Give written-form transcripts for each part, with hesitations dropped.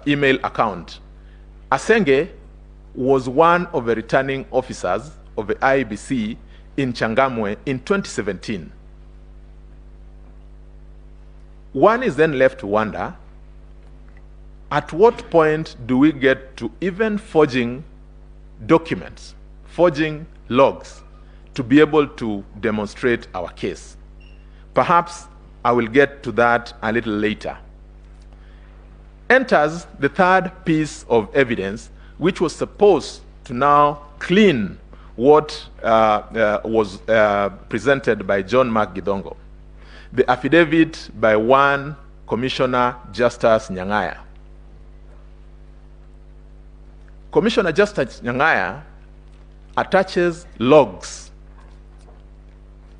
email account. Asenge was one of the returning officers of the IEBC in Changamwe in 2017. One is then left to wonder, at what point do we get to even forging documents, forging logs, to be able to demonstrate our case? Perhaps I will get to that a little later. Enters the third piece of evidence, which was supposed to now clean what was presented by John Mark Gidongo, the affidavit by one Commissioner Justice Nyang'aya. Commissioner Justice Nyang'aya attaches logs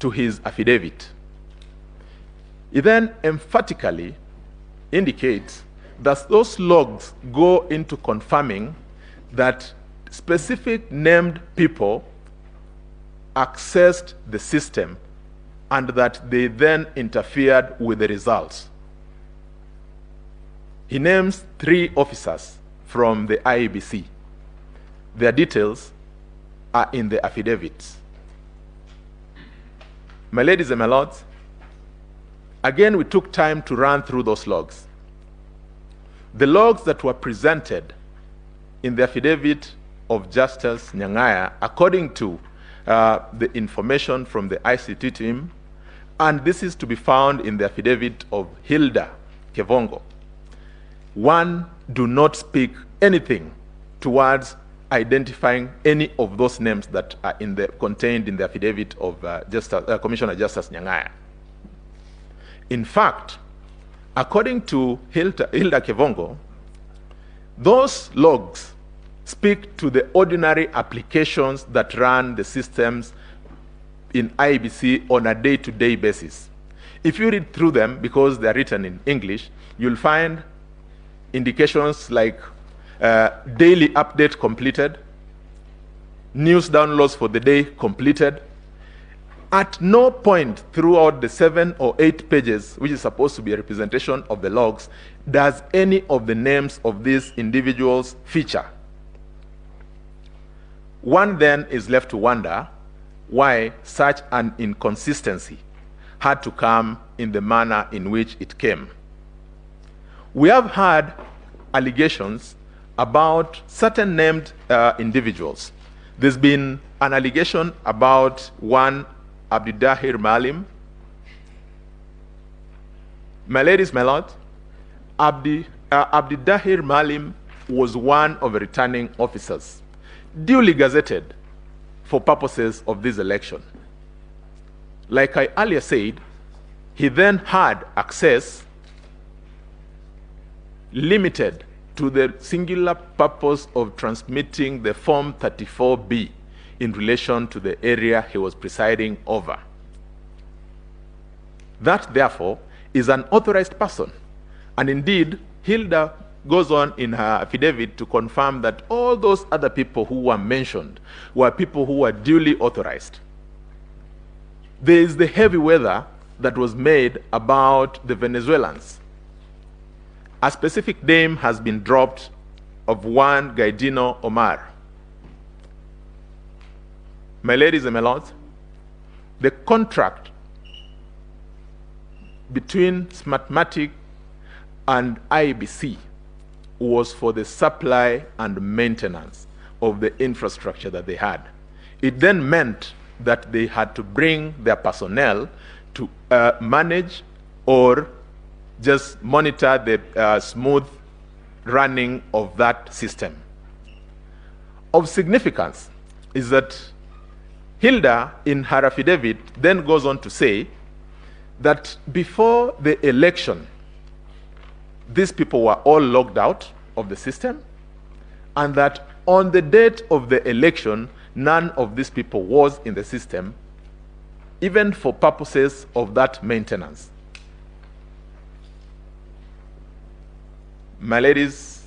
to his affidavit. He then emphatically indicates that those logs go into confirming that specific named people accessed the system and that they then interfered with the results. He names 3 officers from the IEBC. Their details are in the affidavits. My ladies and my lords, again, we took time to run through those logs. The logs that were presented in the affidavit of Justice Nyang'aya, according to the information from the ICT team, and this is to be found in the affidavit of Hilda Kevongo, one, do not speak anything towards identifying any of those names that are contained in the affidavit of Commissioner Justice Nyang'aya. In fact, according to Hilda Kevongo, those logs speak to the ordinary applications that run the systems in IEBC on a day-to-day basis. If you read through them, because they're written in English, you'll find indications like daily update completed, news downloads for the day completed. At no point throughout the 7 or 8 pages, which is supposed to be a representation of the logs, does any of the names of these individuals feature. One then is left to wonder why such an inconsistency had to come in the manner in which it came. We have had allegations about certain named individuals. There's been an allegation about one Abdidahir Malim. My ladies, my lords, Abdidahir Malim was one of the returning officers, duly gazetted for purposes of this election. Like I earlier said, he then had access limited to the singular purpose of transmitting the Form 34B in relation to the area he was presiding over. That, therefore, is an authorized person. And indeed, Hilda goes on in her affidavit to confirm that all those other people who were mentioned were people who were duly authorized. There is the heavy weather that was made about the Venezuelans. A specific name has been dropped of one Gaidino Omar. My ladies and my lords, the contract between Smartmatic and IEBC was for the supply and maintenance of the infrastructure that they had. It then meant that they had to bring their personnel to manage or just monitor the smooth running of that system. Of significance is that Hilda, in her affidavit, then goes on to say that before the election, these people were all logged out of the system, and that on the date of the election, none of these people was in the system, even for purposes of that maintenance. My ladies